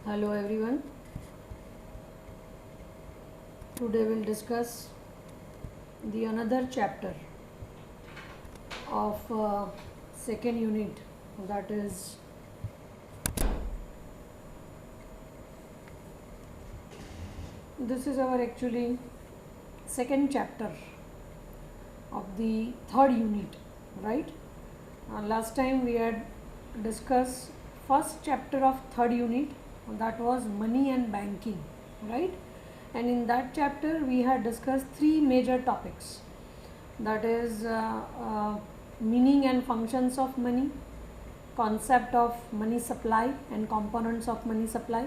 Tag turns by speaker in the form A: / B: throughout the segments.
A: Hello everyone. Today we'll discuss the another chapter of second unit, that is this is our actually second chapter of the third unit, right? Last time we had discussed first chapter of third unit, that was money and banking, right? And in that chapter we had discussed three major topics, that is meaning and functions of money, concept of money supply and components of money supply,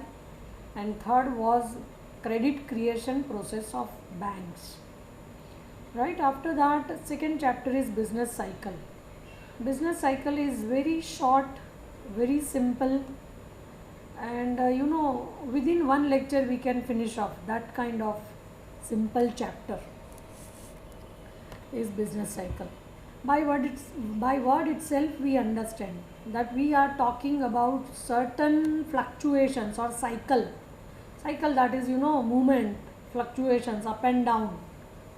A: and third was credit creation process of banks, right? After that, second chapter is business cycle. Business cycle is very short, very simple, and within one lecture we can finish off that kind of simple chapter is business cycle. By word itself we understand that we are talking about certain fluctuations or cycle, that is movement, fluctuations up and down,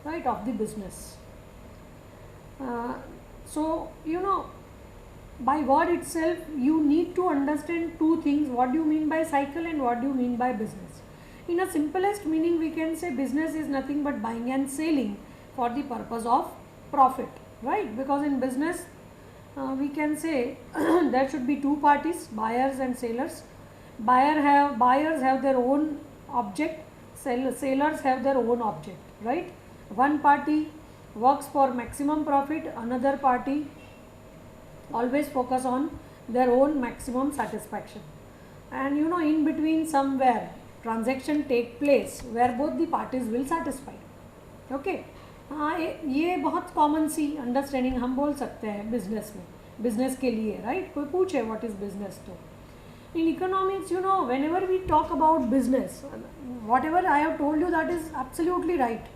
A: right, of the business. So by word itself you need to understand two things: what do you mean by cycle and what do you mean by business. In a simplest meaning, we can say business is nothing but buying and selling for the purpose of profit, right? Because in business we can say there should be two parties, buyers and sellers. Buyers have their own object, sellers have their own object, right? One party works for maximum profit, another party always focus on their own maximum satisfaction, and in between somewhere transaction take place where both the parties will satisfy. Okay. हाँ, ये बहुत common सी understanding हम बोल सकते हैं business में, business के लिए, राइट? कोई पूछे व्हाट इज बिजनेस, तो in economics, whenever we talk about business, whatever I have told you, that is absolutely right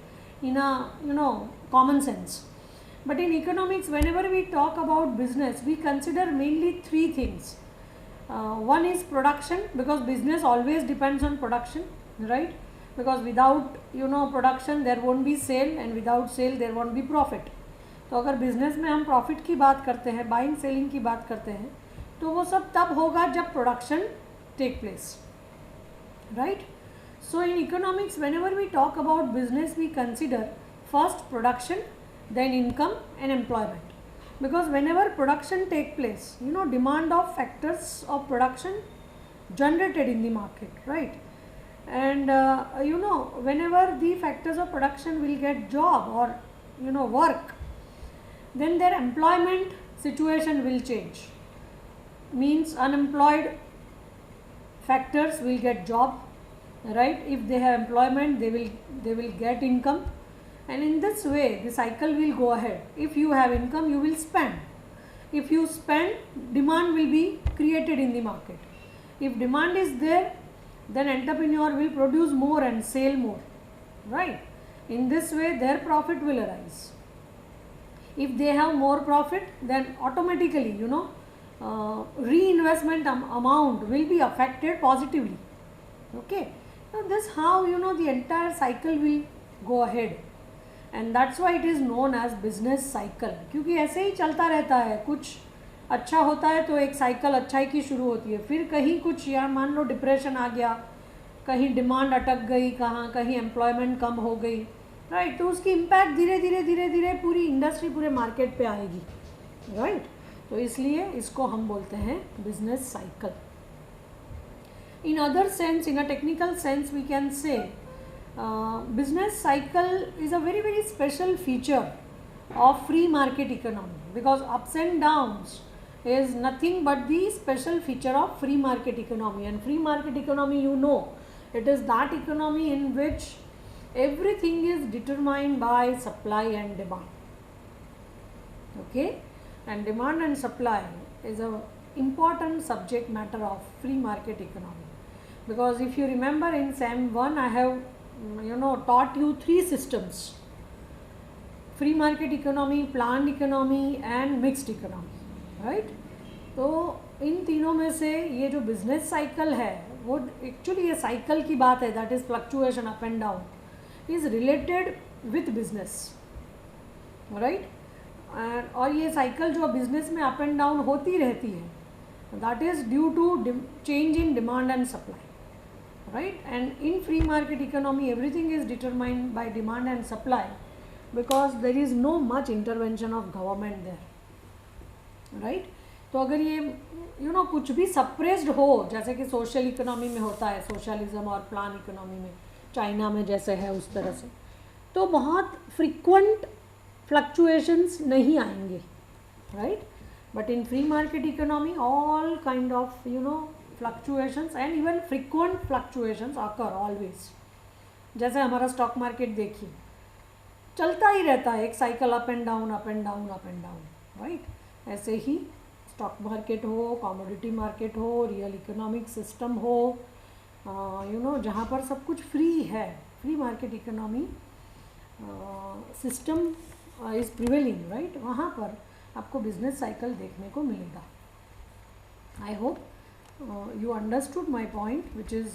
A: in a common sense. But in economics, whenever we talk about business, we consider mainly three things. One is production, because business always depends on production, right? Because without production there won't be sale, and without sale there won't be profit. तो अगर business में हम profit की बात करते हैं, buying selling की बात करते हैं, तो वो सब तब होगा जब production take place, right? So in economics whenever we talk about business, we consider first production, then income and employment. Because whenever production take place, demand of factors of production generated in the market, right? And whenever the factors of production will get job or work, then their employment situation will change. Means unemployed factors will get job, right? If they have employment, they will get income, and in this way the cycle will go ahead. If you have income, you will spend. If you spend, demand will be created in the market. If demand is there, then entrepreneur will produce more and sell more, right? In this way their profit will arise. If they have more profit, then automatically reinvestment amount will be affected positively. Okay, now this how the entire cycle will go ahead, and that's why it is known as business cycle. क्योंकि ऐसे ही चलता रहता है, कुछ अच्छा होता है तो एक साइकिल अच्छाई की शुरू होती है, फिर कहीं कुछ या मान लो डिप्रेशन आ गया, कहीं डिमांड अटक गई, कहीं एम्प्लॉयमेंट कम हो गई, राइट? तो उसकी इम्पैक्ट धीरे धीरे पूरी इंडस्ट्री, पूरे मार्केट पे आएगी, राइट? तो इसलिए इसको हम बोलते हैं business cycle. In other sense, in a technical sense, we can say business cycle is a very special feature of free market economy, because ups and downs is nothing but the special feature of free market economy. And free market economy, it is that economy in which everything is determined by supply and demand. Okay, and demand and supply is a important subject matter of free market economy, because if you remember in SEM 1 I have taught you three systems: free market economy, planned economy and mixed economy, right? So इन तीनों में से ये जो business cycle है वो actually ये cycle की बात है, that is fluctuation up and down, is related with business, right. और ये साइकिल जो बिजनेस में अप एंड डाउन होती रहती है, that is due to change in demand and supply, right? And in free market economy everything is determined by demand and supply because there is no much intervention of government there, right? तो अगर ये कुछ भी suppressed हो, जैसे कि social economy में होता है, सोशलिज्म और प्लान इकोनॉमी में चाइना में जैसे है उस तरह से, तो बहुत फ्रीक्वेंट फ्लक्चुएशंस नहीं आएंगे, right. But in free market economy all kind of fluctuations and even frequent fluctuations occur always। जैसे हमारा स्टॉक मार्केट देखिए, चलता ही रहता है, एक cycle up and down up and down up and down, right. ऐसे ही स्टॉक मार्केट हो, commodity market हो, रियल इकोनॉमिक सिस्टम हो, जहाँ पर सब कुछ फ्री है, free market economy system is prevailing, right, वहाँ पर आपको बिजनेस साइकिल देखने को मिलेगा। I hope you understood my point, which is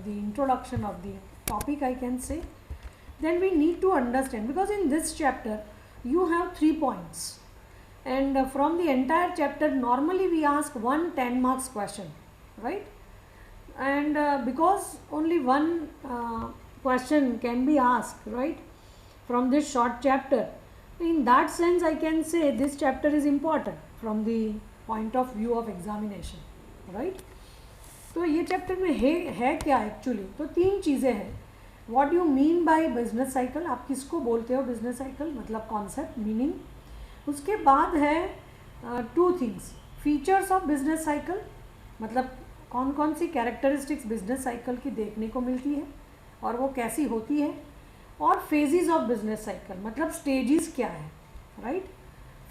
A: the introduction of the topic, I can say. Then we need to understand, because in this chapter you have 3 points, and from the entire chapter normally we ask one 10 marks question, right? And because only one question can be asked, right, from this short chapter, in that sense I can say this chapter is important from the point of view of examination, right. तो ये chapter में है क्या actually, तो 3 चीज़ें हैं। What you mean by business cycle, आप किसको बोलते हो बिजनेस साइकिल, मतलब कॉन्सेप्ट, मीनिंग। उसके बाद है 2 things, features of business cycle, मतलब कौन कौन सी कैरेक्टरिस्टिक्स बिजनेस साइकिल की देखने को मिलती है और वो कैसी होती है, और फेजेस ऑफ बिजनेस साइकिल, मतलब स्टेजेस क्या है, right.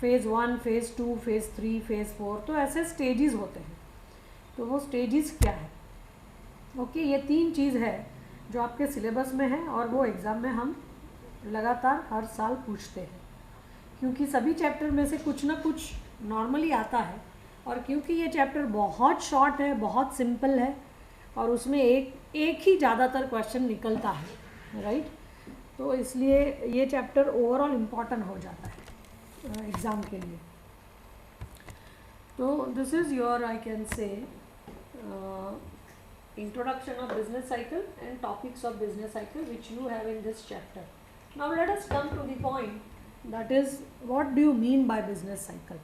A: Phase 1, phase 2, phase 3, phase 4, तो ऐसे स्टेजेस होते हैं, तो वो स्टेजेस क्या है। ओके, ये 3 चीज़ है जो आपके सिलेबस में है और वो एग्ज़ाम में हम लगातार हर साल पूछते हैं, क्योंकि सभी चैप्टर में से कुछ ना कुछ नॉर्मली आता है, और क्योंकि ये चैप्टर बहुत शॉर्ट है, बहुत सिंपल है, और उसमें एक ही ज़्यादातर क्वेश्चन निकलता है, राइट। तो इसलिए ये चैप्टर ओवरऑल इम्पॉर्टेंट हो जाता है एग्ज़ाम के लिए। तो this is your, I can say, introduction of business cycle and topics of business cycle which you have in this chapter. Now let us come to the point, that is, what do you mean by business cycle?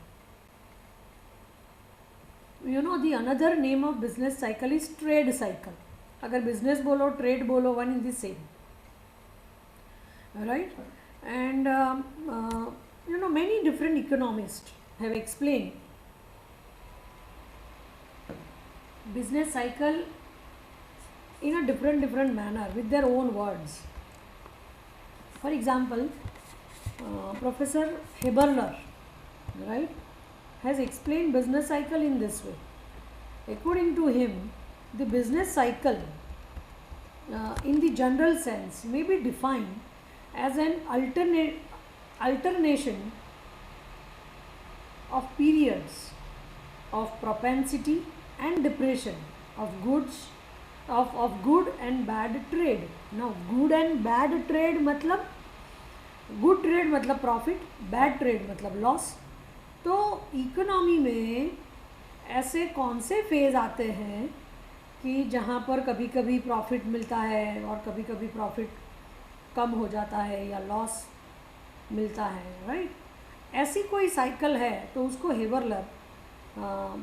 A: The another name of business cycle is trade cycle. अगर business बोलो, trade बोलो, one is the same, right? And many different economists have explained business cycle in a different manner with their own words. For example, Professor Heberler, right, has explained business cycle in this way. According to him, the business cycle in the general sense may be defined as an alternation of periods of propensity and depression of goods, of good and bad trade. Now good and bad trade मतलब, good trade मतलब profit, bad trade मतलब loss. तो economy में ऐसे कौन से phase आते हैं कि जहाँ पर कभी कभी प्रॉफिट मिलता है और कभी कभी प्रॉफिट कम हो जाता है या लॉस मिलता है, राइट। ऐसी कोई साइकिल है तो उसको हेबरलर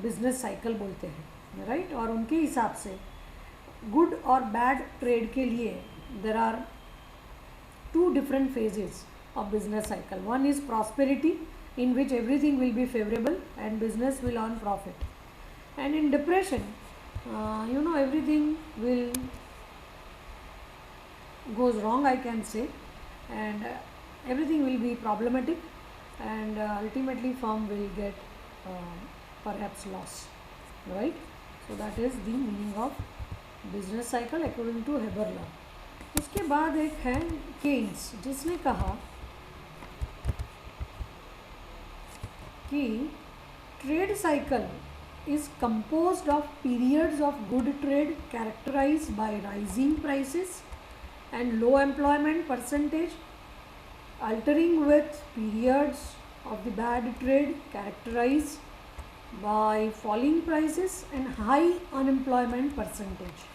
A: बिजनेस साइकिल बोलते हैं, राइट। और उनके हिसाब से गुड और बैड ट्रेड के लिए there are 2 different phases of business cycle. One is prosperity, in which everything will be favorable and business will earn profit. And in depression, everything will goes wrong, I can say, and everything will be problematic, and ultimately firm will get perhaps loss, right. So that is the meaning of business cycle according to Heberler. उसके बाद एक है Keynes, जिसने कहा कि trade cycle is composed of periods of good trade characterized by rising prices and low employment percentage, altering with periods of the bad trade characterized by falling prices and high unemployment percentage.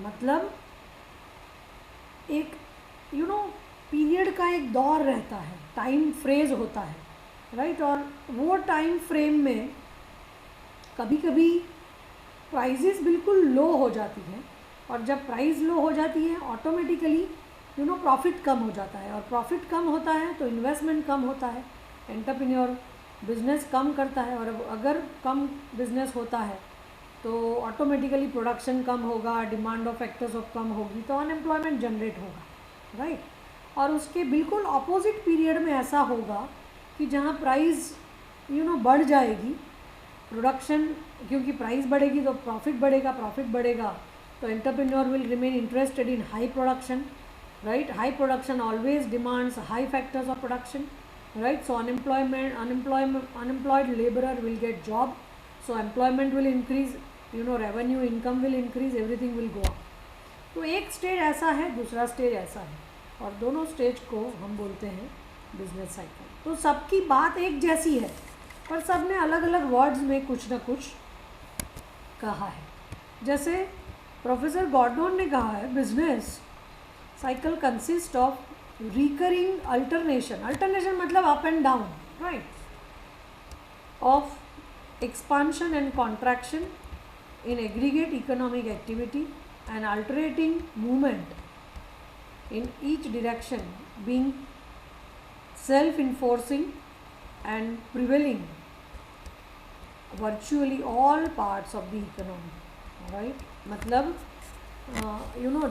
A: मतलब एक period का एक दौर रहता है, time phrase होता है, right और वो टाइम फ्रेम में कभी कभी प्राइजेस बिल्कुल लो हो जाती हैं और जब प्राइस लो हो जाती है ऑटोमेटिकली प्रॉफिट कम हो जाता है और प्रॉफिट कम होता है तो इन्वेस्टमेंट कम होता है, एंटरप्रेन्योर बिजनेस कम करता है और अगर कम बिजनेस होता है तो ऑटोमेटिकली प्रोडक्शन कम होगा, डिमांड ऑफ फैक्टर्स ऑफ कम होगी तो अनएम्प्लॉयमेंट जनरेट होगा, राइट और उसके बिल्कुल ऑपोजिट पीरियड में ऐसा होगा कि जहाँ प्राइस बढ़ जाएगी, प्रोडक्शन क्योंकि प्राइस बढ़ेगी तो प्रॉफिट बढ़ेगा तो entrepreneur will remain interested in high production, right high production always demands high factors of production, right so unemployed labourer will get job, so employment will increase, revenue income will increase, everything will go up. तो एक stage ऐसा है, दूसरा stage ऐसा है और दोनों stage को हम बोलते हैं बिजनेस साइकिल। तो सबकी बात एक जैसी है पर सब ने अलग अलग वर्ड्स में कुछ ना कुछ कहा है। जैसे प्रोफेसर गॉर्डन ने कहा है business cycle consist of recurring alternation मतलब up and down, right of expansion and contraction in aggregate economic activity and alternating movement in each direction being self-enforcing and prevailing virtually all parts of the economy, right मतलब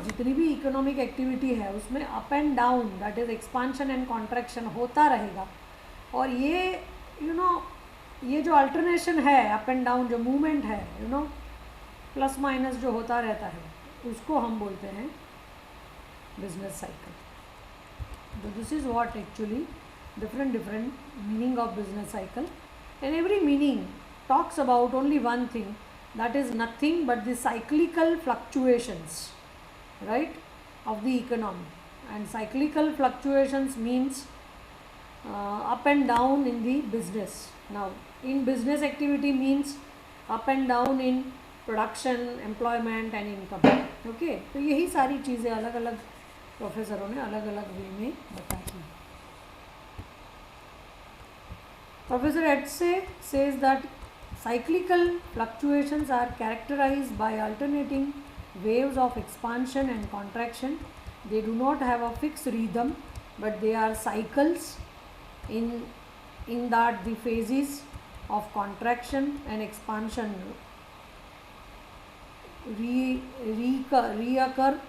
A: जितनी भी economic activity है उसमें up and down that is expansion and contraction होता रहेगा और ये जो अल्टरनेशन है अप एंड डाउन जो मूवमेंट है प्लस माइनस जो होता रहता है उसको हम बोलते हैं बिजनेस साइकिल। तो this is what actually different meaning of business cycle and every meaning talks about only one thing, that is nothing but the cyclical fluctuations, right, of the economy. And cyclical fluctuations means up and down in the business. Now in business activity means up and down in production, employment and income, okay। तो यही सारी चीज़ें अलग अलग प्रोफेसरों ने अलग अलग वे में बताई। Professor Etze says that cyclical fluctuations are characterized by alternating waves of expansion and contraction. They do not have a fixed rhythm, but they are cycles in that the phases of contraction and expansion reoccur,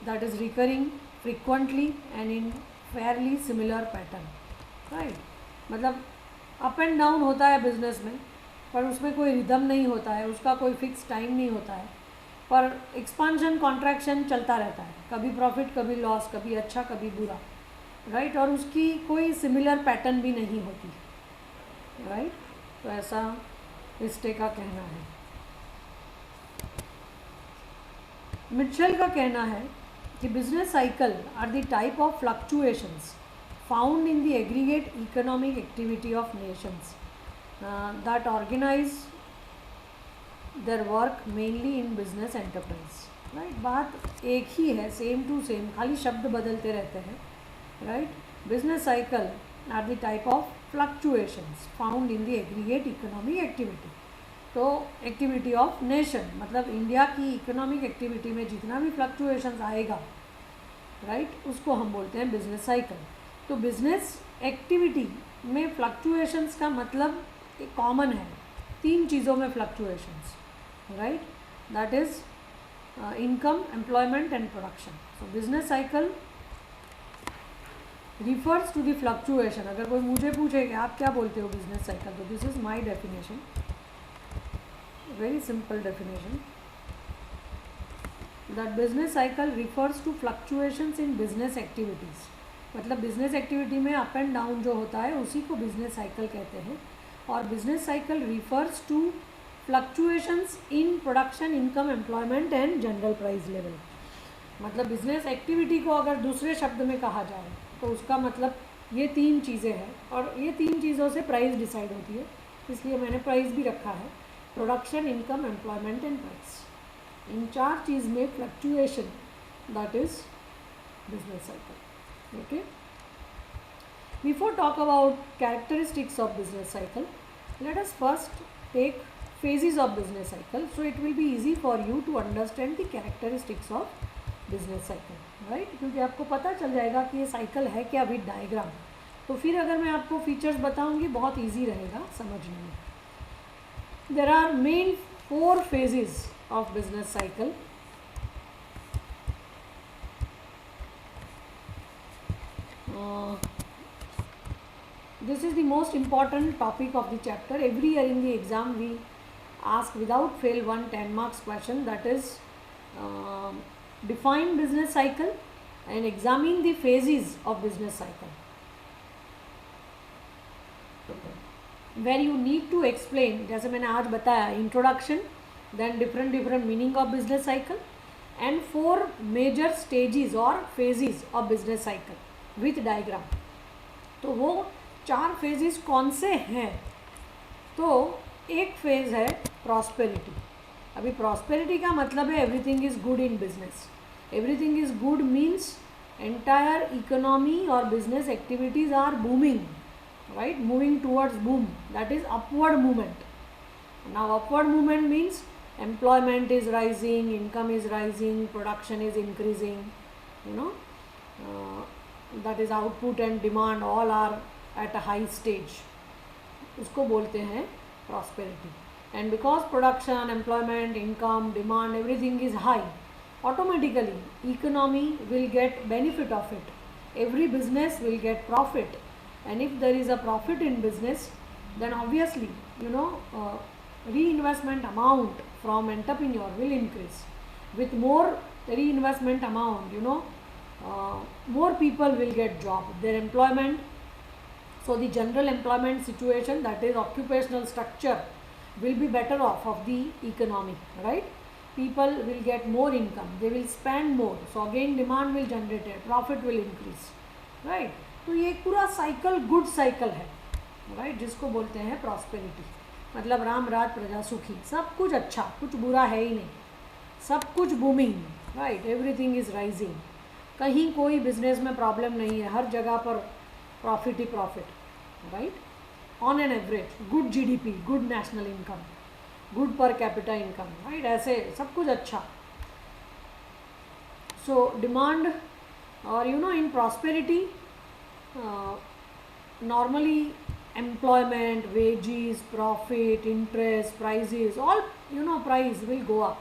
A: that is recurring frequently and in fairly similar pattern, right मतलब up and down होता है business में पर उसमें कोई rhythm नहीं होता है, उसका कोई फिक्स टाइम नहीं होता है, पर एक्सपांशन कॉन्ट्रैक्शन चलता रहता है, कभी प्रॉफिट कभी लॉस, कभी अच्छा कभी बुरा, राइट और उसकी कोई सिमिलर पैटर्न भी नहीं होती, राइट तो ऐसा इस्टे का कहना है। मिचेल का कहना है कि business cycle are the type of fluctuations found in the aggregate economic activity of nations that organize their work mainly in business enterprise, right बात एक ही है, सेम टू सेम, खाली शब्द बदलते रहते हैं, right business cycle are the type of fluctuations found in the aggregate economic activity। तो activity of nation मतलब इंडिया की इकोनॉमिक एक्टिविटी में जितना भी फ्लक्चुएशंस आएगा, राइट उसको हम बोलते हैं बिजनेस साइकिल। तो बिजनेस एक्टिविटी में फ्लक्चुएशंस का मतलब कॉमन है, तीन चीज़ों में fluctuations, right that is income, employment and production. So business cycle refers to the fluctuation. अगर कोई मुझे पूछे कि आप क्या बोलते हो बिजनेस साइकिल, तो this is my definition, very simple definition, that business cycle refers to fluctuations in business activities. मतलब बिजनेस एक्टिविटी में अप एंड डाउन जो होता है उसी को बिजनेस साइकिल कहते हैं। और business cycle refers to fluctuations in production, income, employment and general price level. मतलब बिजनेस एक्टिविटी को अगर दूसरे शब्द में कहा जाए तो उसका मतलब ये 3 चीज़ें हैं, और ये 3 चीज़ों से प्राइस डिसाइड होती है, इसलिए मैंने प्राइस भी रखा है। Production, income, employment and price, इन 4 चीज़ में fluctuation, that is business cycle. Okay, before talk about characteristics of business cycle, let us first take phases of business cycle, so it will be easy for you to understand the characteristics of business cycle, right? क्योंकि आपको पता चल जाएगा कि ये cycle है क्या with diagram, तो फिर अगर मैं आपको फीचर्स बताऊंगी बहुत इजी रहेगा समझने में। There are main 4 phases of business cycle. This is the most important topic of the chapter. Every year in the exam we ask without fail 1 10 marks question, that is define business cycle and examine the phases of business cycle, where you need to explain, जैसे मैंने आज बताया, introduction, then different meaning of business cycle and 4 major stages or phases of business cycle with diagram। तो वो 4 phases कौन से हैं? तो एक फेज़ है प्रॉस्पेरिटी। अभी प्रॉस्पेरिटी का मतलब है everything is good in business. Everything is good means entire economy और business activities are booming, right, moving towards boom, that is upward movement. Now upward movement means employment is rising, income is rising, production is increasing, you know, that is output and demand all are at a high stage, उसको बोलते हैं prosperity. And because production, employment, income, demand, everything is high, automatically economy will get benefit of it. Every business will get profit, and if there is a profit in business, then obviously, you know, reinvestment amount from entrepreneur will increase. With more reinvestment amount, you know, more people will get job, their employment. So the general employment situation, that is occupational structure, will be better off of the economy, right? People will get more income, they will spend more, so again demand will generate it, profit will increase, right? तो ये पूरा cycle good cycle है, right, जिसको बोलते हैं prosperity. मतलब राम राज प्रजा सुखी, सब कुछ अच्छा, कुछ बुरा है ही नहीं, सब कुछ booming, right, everything is rising, कहीं कोई बिजनेस में प्रॉब्लम नहीं है, हर जगह पर प्रॉफिट ही profit, right, on an average, good GDP, good national income, good per capita income, right, ऐसे सब कुछ अच्छा। सो डिमांड और you know in prosperity normally employment, wages, profit, interest, prices, all you know price will go up,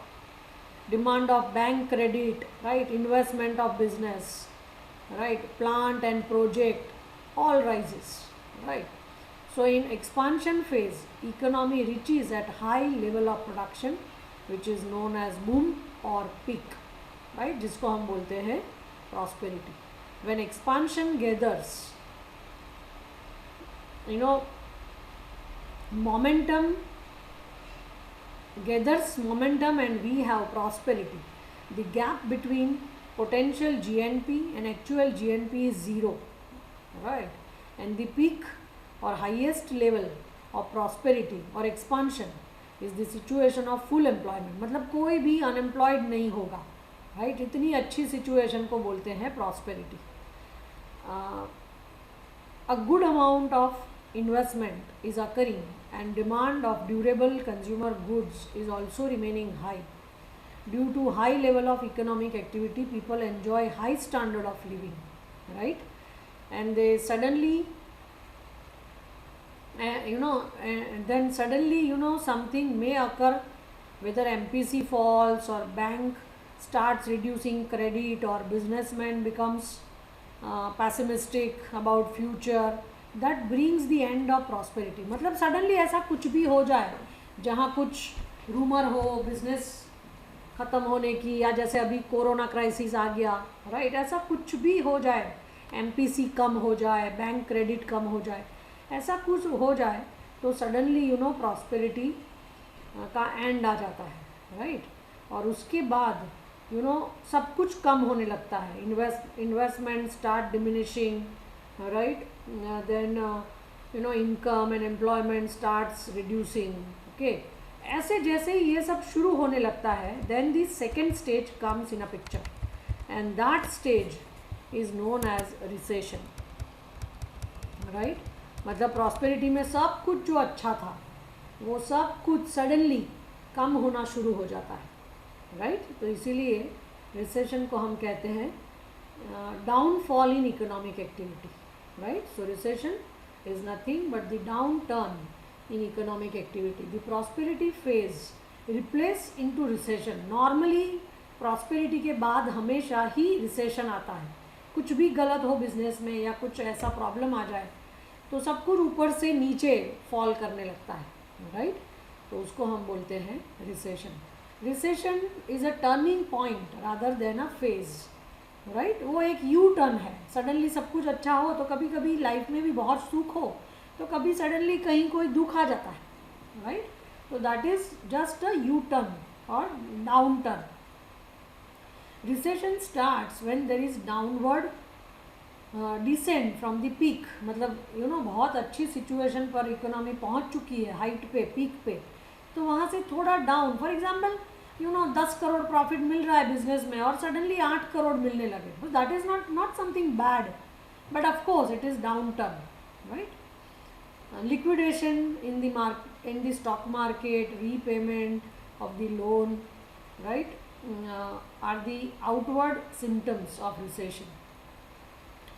A: demand of bank credit, right, investment of business, right, plant and project, all rises, right? So in expansion phase, economy reaches at high level of production, which is known as boom or peak, right, जिसको हम बोलते हैं prosperity. When expansion gathers, you know, momentum gathers momentum and we have prosperity, the gap between potential GNP and actual GNP is 0, right, and the peak or highest level of prosperity or expansion is the situation of full employment, मतलब कोई भी unemployed नहीं होगा, right, इतनी अच्छी situation को बोलते हैं prosperity. A good amount of investment is occurring and demand of durable consumer goods is also remaining high. Due to high level of economic activity, people enjoy high standard of living, right, and they suddenly then suddenly something may occur, whether MPC falls or bank starts reducing credit or businessman becomes pessimistic about future, that brings the end of prosperity. मतलब suddenly ऐसा कुछ भी हो जाए जहाँ कुछ rumour हो business ख़त्म होने की, या जैसे अभी कोरोना क्राइसिस आ गया, राइट, ऐसा कुछ भी हो जाए, एमपीसी कम हो जाए, बैंक क्रेडिट कम हो जाए, ऐसा कुछ हो जाए, तो सडनली प्रॉस्पेरिटी का एंड आ जाता है, राइट। और उसके बाद सब कुछ कम होने लगता है, investment start diminishing, right, then income and employment starts reducing, okay. ऐसे जैसे ही ये सब शुरू होने लगता है, then the second stage comes in a picture, and that stage is known as recession, right. मतलब प्रॉस्पेरिटी में सब कुछ जो अच्छा था वो सब कुछ सडनली कम होना शुरू हो जाता है, राइट। तो इसीलिए रिसेशन को हम कहते हैं downfall in economic activity, right. So recession is nothing but the down turn in economic activity. The prosperity phase replace into recession. Normally prosperity के बाद हमेशा ही रिसेशन आता है, कुछ भी गलत हो बिजनेस में या कुछ ऐसा प्रॉब्लम आ जाए तो सब कुछ ऊपर से नीचे फॉल करने लगता है, राइट। तो उसको हम बोलते हैं recession. Recession is a turning point rather than a phase, right. वो एक यू टर्न है। सडनली सब कुछ अच्छा हो तो कभी कभी लाइफ में भी बहुत सुख हो तो कभी सडनली कहीं कोई दुख आ जाता है, राइट। तो that is just a U turn और down turn. Recession starts when there is downward descend from the peak. मतलब बहुत अच्छी सिचुएशन पर इकोनॉमी पहुंच चुकी है, हाइट पे, पीक पे, तो वहाँ से थोड़ा down, for example 10 crore profit मिल रहा है बिजनेस में और सडनली 8 करोड़ मिलने लगे, तो that is not something bad, but of course it is downturn, right. Liquidation in the stock market, repayment of the loan, right, are the outward symptoms of recession.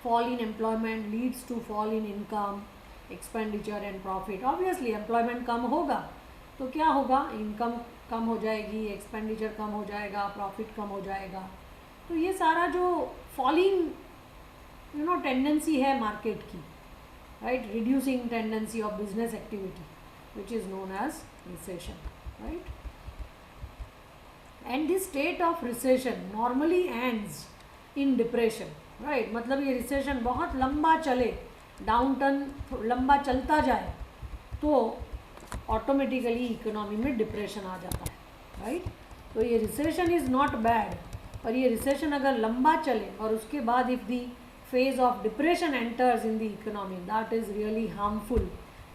A: Fall in employment leads to fall in income, expenditure and profit. Obviously employment कम होगा तो क्या होगा, income कम हो जाएगी, expenditure कम हो जाएगा, profit कम हो जाएगा। तो ये सारा जो फॉलिंग टेंडेंसी है मार्केट की, right, reducing tendency of business activity which is known as recession, right. And this state of recession normally ends in depression, right. मतलब ये रिसेशन बहुत लंबा चले, डाउन टर्न लंबा चलता जाए तो ऑटोमेटिकली इकोनॉमी में डिप्रेशन आ जाता है, राइट। तो ये रिसेशन इज़ नॉट बैड, पर ये रिसेशन अगर लंबा चले और उसके बाद if the phase of depression enters in the economy, that is really harmful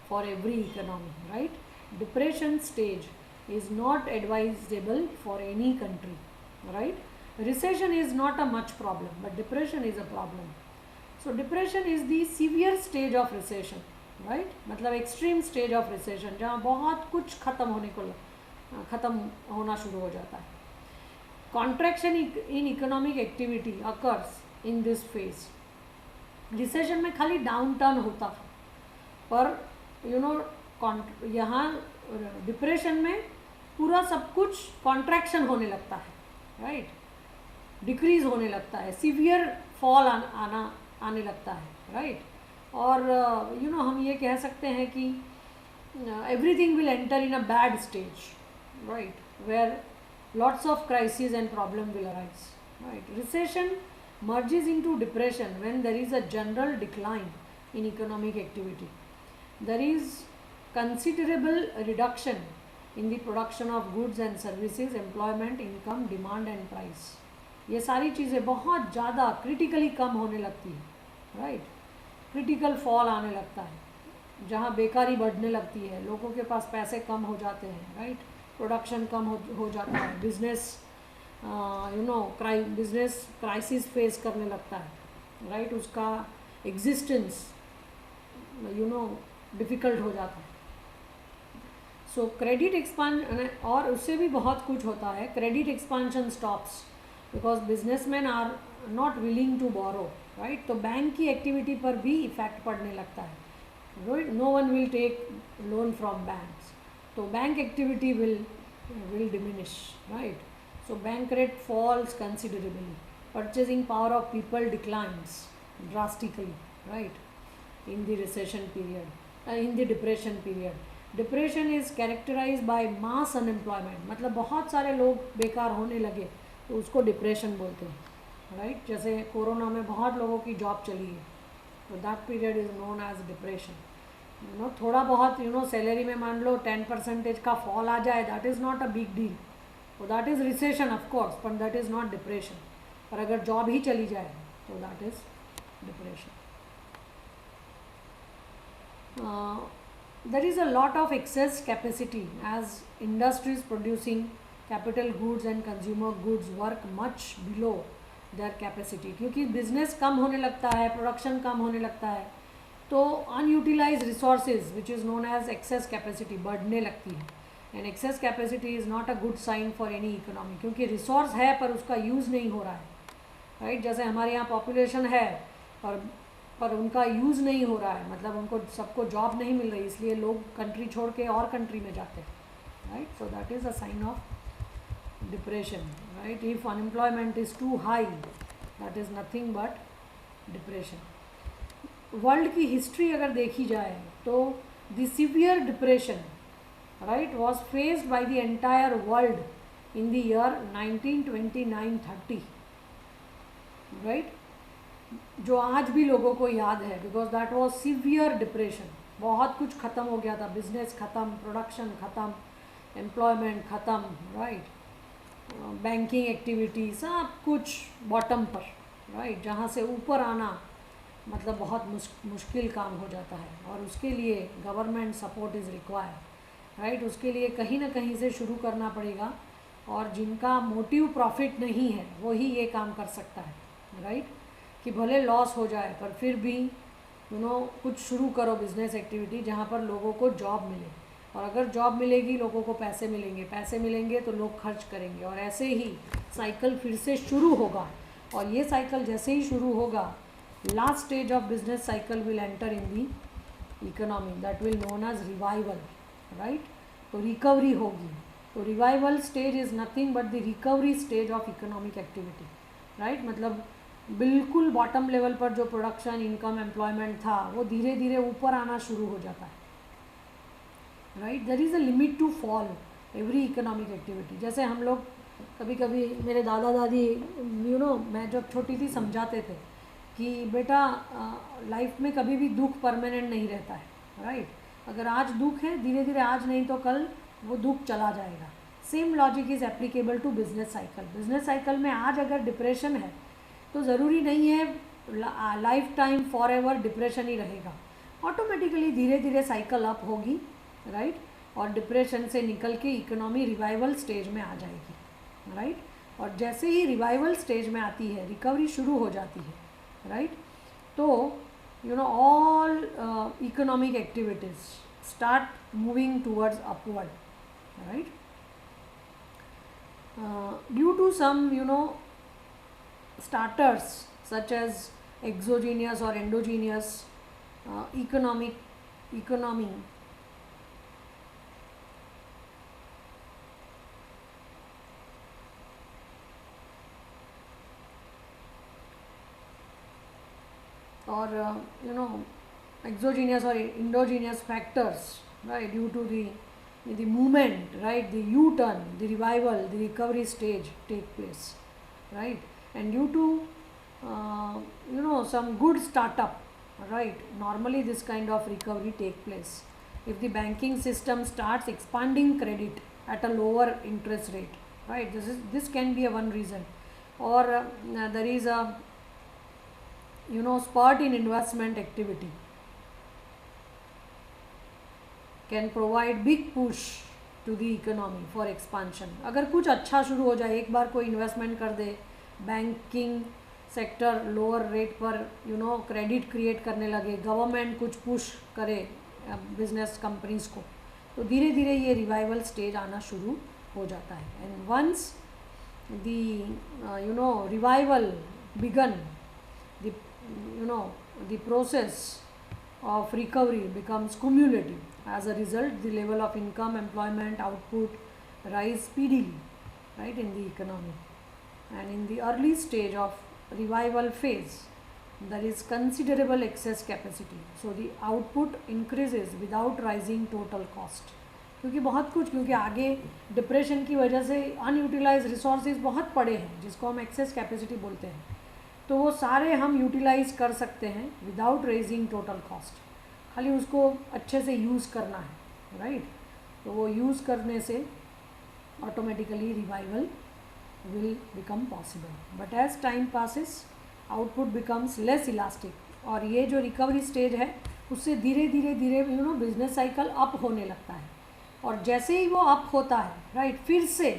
A: for every economy, right. Depression stage is not advisable for any country, right. Recession is not a much problem, but depression is a problem. So depression is the severe stage of recession, right? मतलब extreme stage of recession जहाँ बहुत कुछ ख़त्म होना शुरू हो जाता है। Contraction in economic activity occurs in this phase. Recession में खाली downturn होता था, पर यहाँ डिप्रेशन में पूरा सब कुछ कॉन्ट्रैक्शन होने लगता है, राइट, डिक्रीज होने लगता है, सीवियर फॉल आने लगता है, राइट। और हम ये कह सकते हैं कि everything will enter in a bad stage, right, where lots of crisis and problem will arise, right. Recession merges into depression when there is a general decline in economic activity. There is considerable reduction in the production of goods and services, employment, income, demand and price. ये सारी चीज़ें बहुत ज़्यादा critically कम होने लगती है, right. Critical fall आने लगता है जहाँ बेकारी बढ़ने लगती है, लोगों के पास पैसे कम हो जाते हैं, राइट, प्रोडक्शन कम हो जाता है, बिजनेस बिजनेस क्राइसिस फेस करने लगता है, राइट, उसका एग्जिस्टेंस डिफ़िकल्ट हो जाता है। सो क्रेडिट एक्सपांशन, और उससे भी बहुत कुछ होता है, credit expansion stops because businessman are not willing to borrow, right. तो बैंक की एक्टिविटी पर भी इफेक्ट पड़ने लगता है, right, no one will take loan from banks, तो bank activity will diminish, right. So bank rate falls considerably, purchasing power of people declines drastically, right, in the recession period, in the depression period. Depression is characterized by mass unemployment, मतलब बहुत सारे लोग बेकार होने लगे तो उसको depression बोलते हैं, राइट। जैसे कोरोना में बहुत लोगों की जॉब चली है, तो that period is known as depression. थोड़ा बहुत सैलरी में मान लो 10% का फॉल आ जाए, that is not a big deal, तो that is recession of course, but that is not depression. पर अगर जॉब ही चली जाए तो that is depression. There is a lot of excess capacity as industries producing capital goods and consumer goods work much below their capacity, क्योंकि business कम होने लगता है, प्रोडक्शन कम होने लगता है, तो unutilise resources which is known as excess capacity बढ़ने लगती है। And excess capacity is not a good sign for any economy, क्योंकि रिसोर्स है पर उसका यूज़ नहीं हो रहा है, राइट। जैसे हमारे यहाँ पॉपुलेशन है पर उनका यूज़ नहीं हो रहा है, मतलब उनको सबको जॉब नहीं मिल रही, इसलिए लोग कंट्री छोड़ के और कंट्री में जाते हैं, right. So that is a sign of depression, right. If unemployment is too high, that is nothing but depression. World की हिस्ट्री अगर देखी जाए तो the severe depression, right, was faced by the entire world in the year 1929-30, right, जो आज भी लोगों को याद है, because that was severe depression. बहुत कुछ ख़त्म हो गया था, बिजनेस ख़त्म, प्रोडक्शन ख़त्म, एम्प्लॉयमेंट ख़त्म, राइट, बैंकिंग एक्टिविटी सब कुछ बॉटम पर, राइट। जहाँ से ऊपर आना मतलब बहुत मुश्किल काम हो जाता है, और उसके लिए government support is required, right. उसके लिए कहीं ना कहीं से शुरू करना पड़ेगा, और जिनका मोटिव प्रॉफिट नहीं है वही ये काम कर सकता है, राइट। कि भले लॉस हो जाए पर फिर भी कुछ शुरू करो बिजनेस एक्टिविटी जहाँ पर लोगों को जॉब मिले, और अगर जॉब मिलेगी लोगों को पैसे मिलेंगे, पैसे मिलेंगे तो लोग खर्च करेंगे, और ऐसे ही साइकिल फिर से शुरू होगा। और ये साइकिल जैसे ही शुरू होगा, last stage of business cycle will enter in the economy, that will known as revival, right. तो रिकवरी होगी, तो revival stage is nothing but the recovery stage of economic activity, right. मतलब बिल्कुल बॉटम लेवल पर जो production, income, employment था वो धीरे धीरे ऊपर आना शुरू हो जाता है, right. There is a limit to fall every economic activity. जैसे हम लोग कभी कभी, मेरे दादा दादी मैं जब छोटी थी समझाते थे कि बेटा लाइफ में कभी भी दुख परमानेंट नहीं रहता है, राइट। अगर आज दुख है, धीरे धीरे आज नहीं तो कल वो दुख चला जाएगा। Same logic is applicable to business cycle. Business cycle में आज अगर डिप्रेशन है तो ज़रूरी नहीं है life time for ever depression ही रहेगा, ऑटोमेटिकली धीरे धीरे साइकिल अप होगी, राइट। और डिप्रेशन से निकल के इकोनॉमी रिवाइवल स्टेज में आ जाएगी, राइट। और जैसे ही रिवाइवल स्टेज में आती है, रिकवरी शुरू हो जाती है, राइट। तो all economic activities start moving towards upward, right. Due to some starters such as exogenous or endogenous economy or exogenous or endogenous factors, right, due to the movement, right, the U-turn, the revival, the recovery stage take place, right. And due to some good startup, right, normally this kind of recovery take place if the banking system starts expanding credit at a lower interest rate, right. This can be a one reason, or there is a spurt in investment activity can provide big push to the economy for expansion। अगर कुछ अच्छा शुरू हो जाए, एक बार कोई investment कर दे, banking sector lower rate पर क्रेडिट क्रिएट करने लगे, गवर्नमेंट कुछ पुश करे बिजनेस कंपनीज को, तो धीरे धीरे ये रिवाइवल स्टेज आना शुरू हो जाता है। And once the revival began, the process of recovery becomes cumulative. As a result, the level of income, employment, output rise speedily, right, in the economy. And in the early stage of revival phase, there is considerable excess capacity, so the output increases without rising total cost। क्योंकि आगे depression की वजह से unutilise resources बहुत पड़े हैं, जिसको हम एक्सेस कैपेसिटी बोलते हैं, तो वो सारे हम यूटिलाइज कर सकते हैं विदाउट रेजिंग टोटल कॉस्ट। खाली उसको अच्छे से यूज़ करना है, राइट। तो वो यूज़ करने से automatically revival will become possible. But as time passes output becomes less elastic, और ये जो रिकवरी स्टेज है उससे धीरे धीरे धीरे बिजनेस साइकिल अप होने लगता है। और जैसे ही वो अप होता है, राइट, फिर से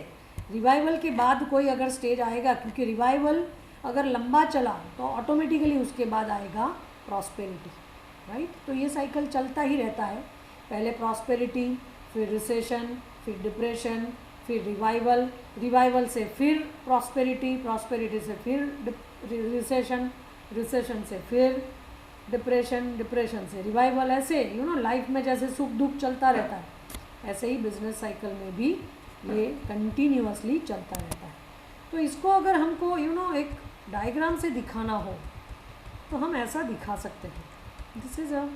A: रिवाइवल के बाद कोई अगर स्टेज आएगा, क्योंकि रिवाइवल अगर लंबा चला तो ऑटोमेटिकली उसके बाद आएगा प्रॉस्पेरिटी, राइट। तो ये साइकिल चलता ही रहता है, पहले प्रॉस्पेरिटी, फिर रिसेशन, फिर डिप्रेशन, फिर रिवाइवल, रिवाइवल से फिर प्रॉस्पेरिटी, प्रॉस्पेरिटी से फिर रिसेशन, रिसेशन से फिर डिप्रेशन, डिप्रेशन से रिवाइवल। ऐसे लाइफ में जैसे सुख दुख चलता रहता है, ऐसे ही बिजनेस साइकिल में भी ये कंटिन्यूअसली चलता रहता है। तो इसको अगर हमको एक डायग्राम से दिखाना हो तो हम ऐसा दिखा सकते हैं। This is a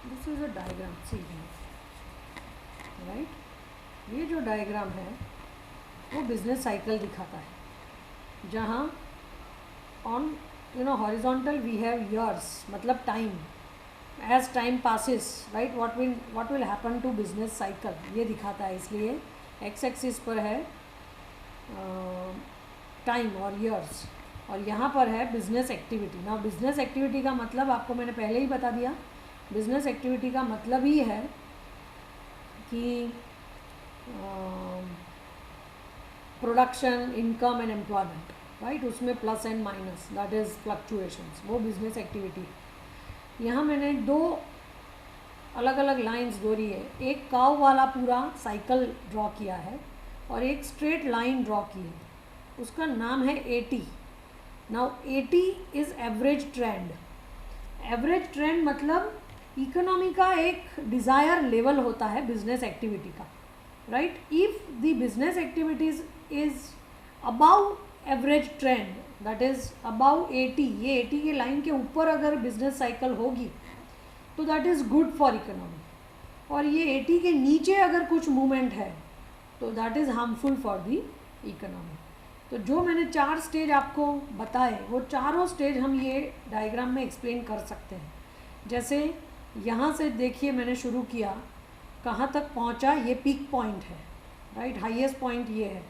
A: this is a diagram, see right. ये जो डायग्राम है वो बिजनेस साइकिल दिखाता है, जहाँ on horizontal we have years, मतलब time, as time passes, right, what will happen to business cycle, ये दिखाता है। इसलिए एक्स एक्सिस पर है टाइम और ईयर्स, और यहाँ पर है बिजनेस एक्टिविटी। ना बिजनेस एक्टिविटी का मतलब आपको मैंने पहले ही बता दिया, बिजनेस एक्टिविटी का मतलब ही है कि production, income and employment, right, उसमें plus and minus, that is fluctuations, वो बिजनेस एक्टिविटी। यहाँ मैंने दो अलग अलग लाइंस दोहरी है, एक काव वाला पूरा साइकिल ड्रॉ किया है और एक स्ट्रेट लाइन ड्रॉ की है, उसका नाम है 80। Now 80 is average trend. Average trend मतलब इकोनॉमी का एक डिज़ायर लेवल होता है बिजनेस एक्टिविटी का, right. If the business activities is above average trend, that is above 80, ये 80 के लाइन के ऊपर अगर बिजनेस साइकिल होगी तो that is good for economy, और ये 80 के नीचे अगर कुछ मूवमेंट है तो that is harmful for the economy. तो जो मैंने 4 स्टेज आपको बताए, वो चारों स्टेज हम ये डायग्राम में एक्सप्लेन कर सकते हैं। जैसे यहाँ से देखिए, मैंने शुरू किया, कहाँ तक पहुँचा, ये पीक पॉइंट है, राइट, हाईएस्ट पॉइंट ये है।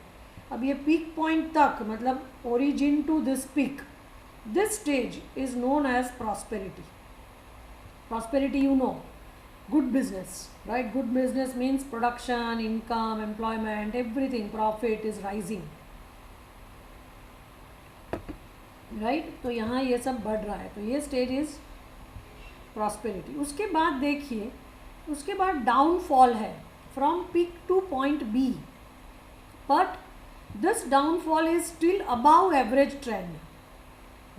A: अब ये पीक पॉइंट तक, मतलब origin to this peak, this stage is known as prosperity. Prosperity, you know, good business, right, good business means production, income, employment, everything, profit is rising, right. तो यहाँ ये सब बढ़ रहा है, तो ये स्टेज इज़ प्रॉस्पेरिटी। उसके बाद देखिए, उसके बाद डाउनफॉल है from peak to point B, but this downfall is still above average trend,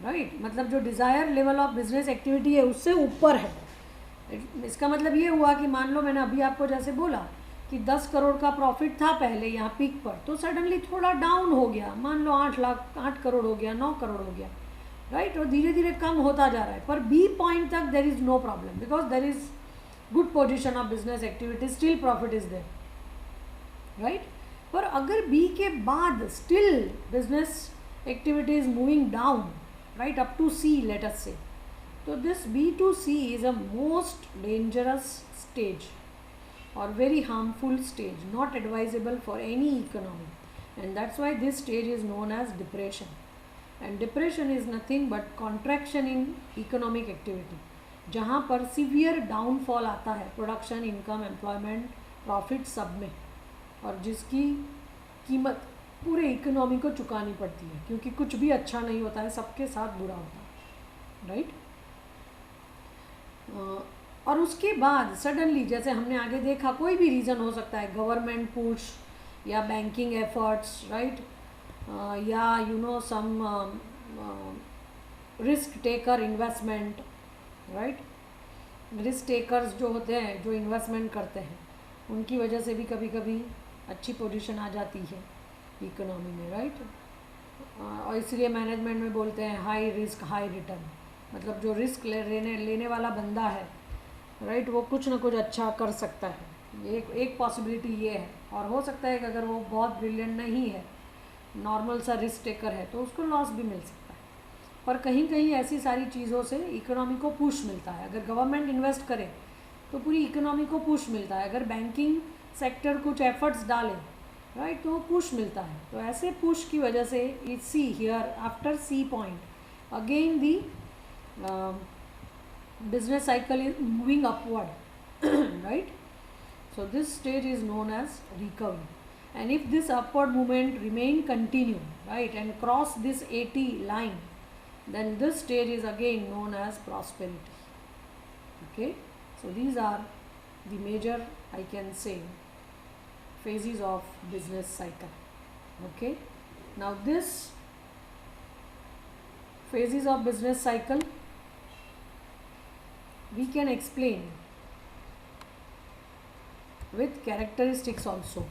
A: right, मतलब जो desire level of business activity है उससे ऊपर है। इसका मतलब ये हुआ कि मान लो मैंने अभी आपको जैसे बोला कि 10 करोड़ का प्रॉफिट था पहले यहाँ पीक पर, तो सडनली थोड़ा डाउन हो गया, मान लो 8 करोड़ हो गया, 9 करोड़ हो गया, राइट, और धीरे धीरे कम होता जा रहा है। पर बी पॉइंट तक there is no problem, because there is good position of business activity, still profit is there, right. पर अगर बी के बाद still business activity is moving down, right, up to C, let us say, तो this B to C is a most dangerous stage or very harmful stage, not advisable for any economy, and that's why this stage is known as depression. And depression is nothing but contraction in economic activity, जहाँ पर severe downfall आता है production, income, employment, profit सब में, और जिसकी कीमत पूरे इकोनॉमी को चुकानी पड़ती है, क्योंकि कुछ भी अच्छा नहीं होता है, सबके साथ बुरा होता है, राइट। और उसके बाद सडनली, जैसे हमने आगे देखा, कोई भी रीज़न हो सकता है, गवर्नमेंट पुश या बैंकिंग एफर्ट्स, राइट, या some risk taker investment, right, risk takers जो होते हैं, जो इन्वेस्टमेंट करते हैं, उनकी वजह से भी कभी कभी अच्छी पोजीशन आ जाती है इकोनॉमी में, राइट। और इसलिए मैनेजमेंट में बोलते हैं हाई रिस्क हाई रिटर्न, मतलब जो रिस्क लेने वाला बंदा है, राइट, वो कुछ ना कुछ अच्छा कर सकता है, एक पॉसिबिलिटी ये है। और हो सकता है कि अगर वो बहुत ब्रिलियंट नहीं है, नॉर्मल सा रिस्क टेकर है, तो उसको लॉस भी मिल सकता है। पर कहीं कहीं ऐसी सारी चीज़ों से इकोनॉमी को पुश मिलता है। अगर गवर्नमेंट इन्वेस्ट करे तो पूरी इकोनॉमी को पुश मिलता है। अगर बैंकिंग सेक्टर कुछ एफर्ट्स डाले, राइट, तो पुश मिलता है। तो ऐसे पुश की वजह से it see here after C point again the business cycle is moving upward right. So this stage is known as recovery, and if this upward movement remain continue, right, and cross this 80 line, then this stage is again known as prosperity. Okay, so these are the major, I can say, phases of business cycle. Okay, now this phases of business cycle we can explain with characteristics also,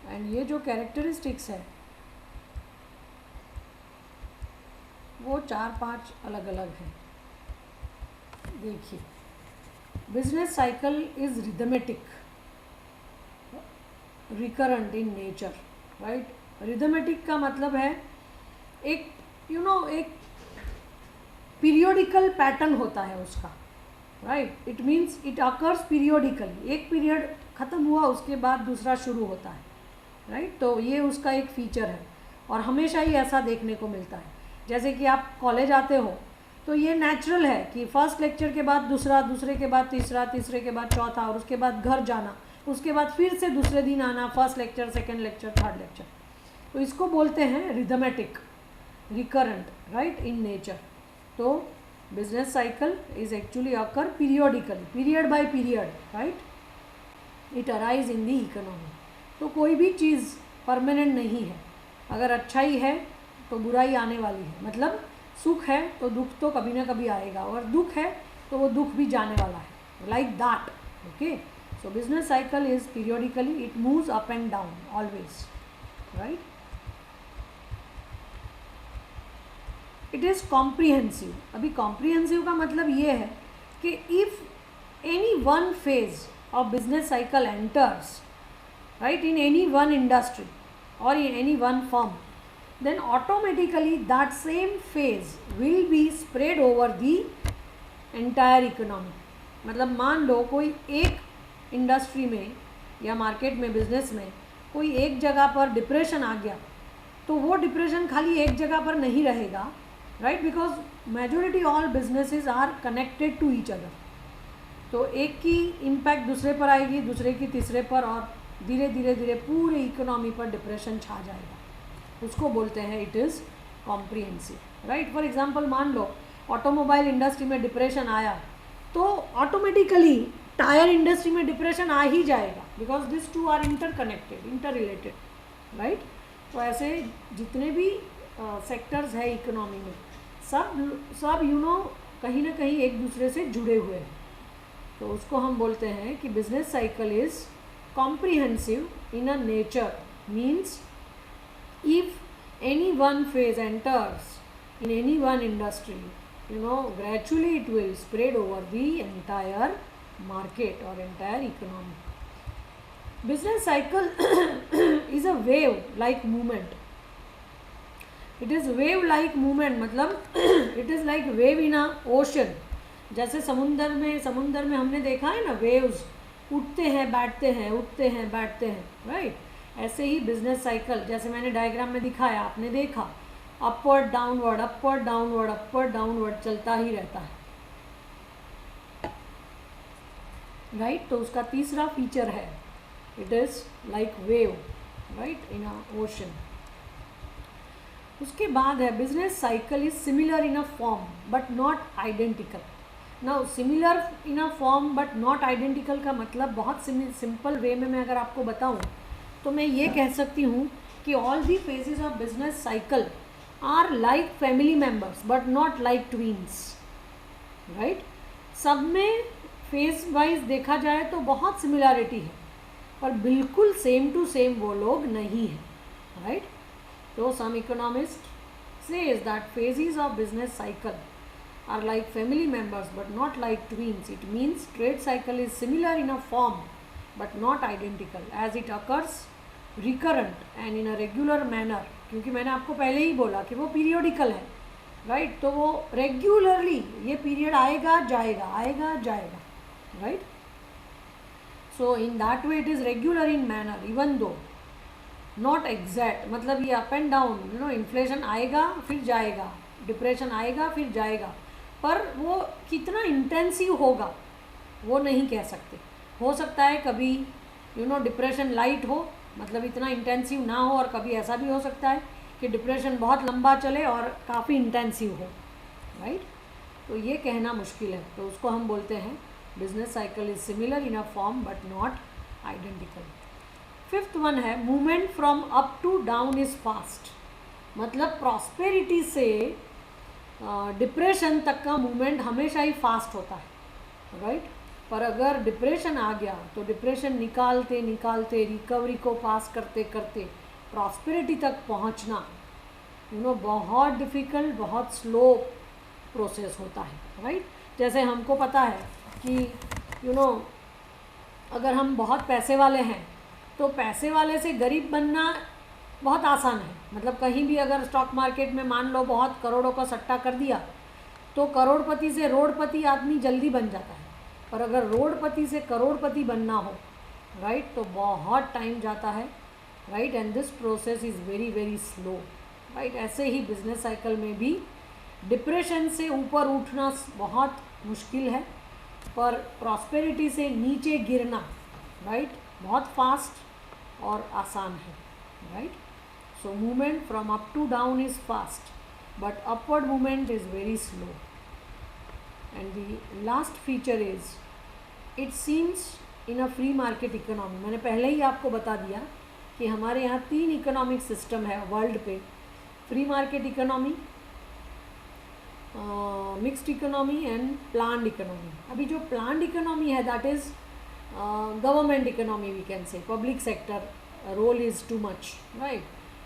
A: and ये जो characteristics है वो 4-5 अलग अलग हैं। देखिए, business cycle is rhythmic, recurrent in nature, right. rhythmic का मतलब है एक एक पीरियोडिकल पैटर्न होता है उसका, right. It means it occurs periodically, एक पीरियड ख़त्म हुआ उसके बाद दूसरा शुरू होता है, राइट। तो ये उसका एक फीचर है और हमेशा ही ऐसा देखने को मिलता है। जैसे कि आप कॉलेज आते हो तो ये नेचुरल है कि फर्स्ट लेक्चर के बाद दूसरा, दूसरे के बाद तीसरा, तीसरे के बाद चौथा, और उसके बाद घर जाना, उसके बाद फिर से दूसरे दिन आना, first lecture, second lecture, third lecture. तो इसको बोलते हैं rhythmic, recurrent, right, in nature. तो business cycle is actually occur periodically, period by period, right, it arise in the economy. तो कोई भी चीज़ परमानेंट नहीं है। अगर अच्छाई है तो बुराई आने वाली है, मतलब सुख है तो दुख तो कभी ना कभी आएगा, और दुख है तो वो दुख भी जाने वाला है, like that. Okay, so business cycle is periodically, it moves up and down always, right. It is comprehensive. अभी कॉम्प्रिहेंसिव का मतलब ये है कि if any one phase of business cycle enters, right, in any one industry or in any one firm, then automatically that same phase will be spread over the entire economy. मतलब मान लो कोई एक industry में या market में, business में कोई एक जगह पर डिप्रेशन आ गया, तो वो डिप्रेशन खाली एक जगह पर नहीं रहेगा, right, because majority all businesses are connected to each other. तो एक की इम्पैक्ट दूसरे पर आएगी, दूसरे की तीसरे पर, और धीरे धीरे धीरे पूरे इकोनॉमी पर डिप्रेशन छा जाएगा। उसको बोलते हैं it is comprehensive, right. For example मान लो ऑटोमोबाइल इंडस्ट्री में डिप्रेशन आया तो ऑटोमेटिकली टायर इंडस्ट्री में डिप्रेशन आ ही जाएगा, because this two are interconnected, inter related, right. तो ऐसे जितने भी सेक्टर्स है इकोनॉमी में, सब कहीं ना कहीं एक दूसरे से जुड़े हुए हैं। तो उसको हम बोलते हैं कि business cycle is comprehensive in a nature, means if any one phase enters in any one industry, gradually it will spread over the entire market or entire economy. Business cycle is a wave like movement. It is wave like movement, मतलब it is like wave in a ocean. जैसे समुंदर में हमने देखा है ना, waves उठते हैं बैठते हैं, उठते हैं बैठते हैं, राइट। ऐसे ही बिजनेस साइकिल, जैसे मैंने डायग्राम में दिखाया, आपने देखा, upward downward, upward downward, upward downward चलता ही रहता है, राइट। तो उसका तीसरा फीचर है it is like wave, right, in a ocean. उसके बाद है business cycle is similar in a form but not identical. Now similar in a form but not identical का मतलब बहुत सिंपल वे में मैं अगर आपको बताऊं तो मैं ये कह सकती हूँ कि all the phases of business cycle are like family members but not like twins, right. सब में फेज वाइज देखा जाए तो बहुत सिमिलैरिटी है, पर बिल्कुल सेम टू सेम वो लोग नहीं हैं, राइट। तो some economists says that phases of business cycle are like family members but not like twins. It means trade cycle is similar in a form but not identical as it occurs recurrent and in a regular manner. क्योंकि मैंने आपको पहले ही बोला कि वो periodical है, right? तो वो रेगुलरली ये पीरियड आएगा जाएगा, right? So in that way it is regular in manner even though not exact. मतलब ये up and down, you know, inflation आएगा फिर जाएगा, डिप्रेशन आएगा फिर जाएगा, पर वो कितना इंटेंसिव होगा वो नहीं कह सकते. हो सकता है कभी यू नो डिप्रेशन लाइट हो, मतलब इतना इंटेंसिव ना हो, और कभी ऐसा भी हो सकता है कि डिप्रेशन बहुत लंबा चले और काफ़ी इंटेंसिव हो, राइट? तो ये कहना मुश्किल है. तो उसको हम बोलते हैं business cycle is similar in a form but not identical. Fifth one है movement from up to down is fast. मतलब प्रॉस्पेरिटी से डिप्रेशन तक का मूवमेंट हमेशा ही फास्ट होता है, राइट? पर अगर डिप्रेशन आ गया तो डिप्रेशन निकालते निकालते रिकवरी को पास करते करते प्रॉस्पेरिटी तक पहुंचना यू नो बहुत डिफ़िकल्ट, बहुत स्लो प्रोसेस होता है, राइट? जैसे हमको पता है कि यू नो अगर हम बहुत पैसे वाले हैं तो पैसे वाले से गरीब बनना बहुत आसान है. मतलब कहीं भी अगर स्टॉक मार्केट में मान लो बहुत करोड़ों का सट्टा कर दिया तो करोड़पति से रोडपति आदमी जल्दी बन जाता है. पर अगर रोडपति से करोड़पति बनना हो, राइट, तो बहुत टाइम जाता है, right? And this process is very very slow, right? ऐसे ही बिजनेस साइकिल में भी डिप्रेशन से ऊपर उठना बहुत मुश्किल है, पर प्रॉस्पेरिटी से नीचे गिरना, राइट, बहुत फास्ट और आसान है, right? So movement from up to down is fast but upward movement is very slow. And the last feature is it seems in a free market economy. मैंने पहले ही आपको बता दिया कि हमारे यहाँ 3 इकोनॉमिक सिस्टम है वर्ल्ड पे: free market economy, mixed economy and planned economy. अभी जो प्लान्ड इकोनॉमी है that is government economy, we can say public sector role is too much, right?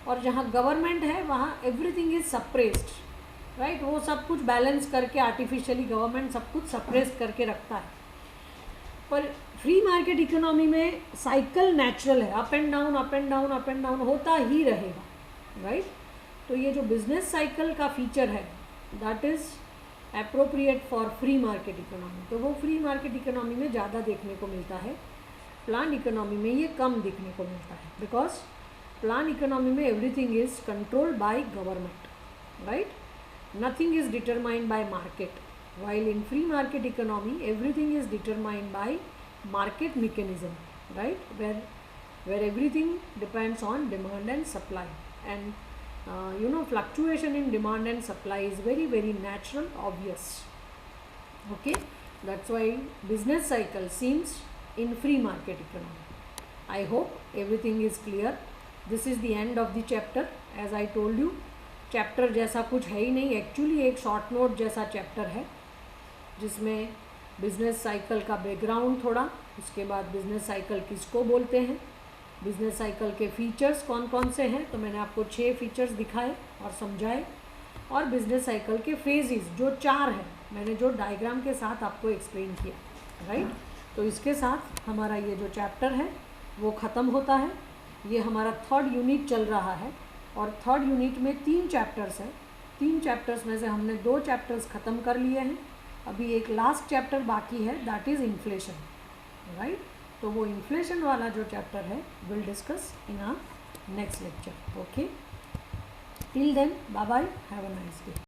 A: और जहाँ गवर्नमेंट है वहाँ एवरीथिंग इज़ सप्रेस्ड, राइट? वो सब कुछ बैलेंस करके आर्टिफिशियली गवर्नमेंट सब कुछ सप्रेस करके रखता है. पर फ्री मार्केट इकोनॉमी में साइकिल नेचुरल है, up and down up and down up and down होता ही रहेगा, राइट? तो ये जो बिजनेस साइकिल का फीचर है that is appropriate for free market economy. तो वो फ्री मार्केट इकोनॉमी में ज़्यादा देखने को मिलता है, प्लान इकोनॉमी में ये कम देखने को मिलता है. बिकॉज प्लान इकोनॉमी में everything is controlled by government, right? Nothing is determined by market. While in free market economy, everything is determined by market mechanism, right? Where everything depends on demand and supply, and you know fluctuation in demand and supply is very very natural, obvious. Okay, that's why business cycle seems in free market economy. I hope everything is clear. This is the end of the chapter. As I told you, chapter जैसा कुछ है ही नहीं, actually एक short note जैसा chapter है जिसमें business cycle का background थोड़ा, उसके बाद बिजनेस साइकिल किसको बोलते हैं, बिजनेस साइकिल के फीचर्स कौन कौन से हैं, तो मैंने आपको 6 फीचर्स दिखाए और समझाए, और बिजनेस साइकिल के फेजेस जो 4 हैं मैंने जो डायग्राम के साथ आपको एक्सप्लेन किया, राइट? तो इसके साथ हमारा ये जो चैप्टर है वो ख़त्म होता है. ये हमारा 3rd यूनिट चल रहा है और 3rd यूनिट में 3 चैप्टर्स हैं. 3 चैप्टर्स में से हमने 2 चैप्टर्स ख़त्म कर लिए हैं. अभी एक लास्ट चैप्टर बाकी है दैट इज़ इन्फ्लेशन, राइट? तो वो इन्फ्लेशन वाला जो चैप्टर है will discuss in our next lecture. Okay, till then bye bye, have a nice day.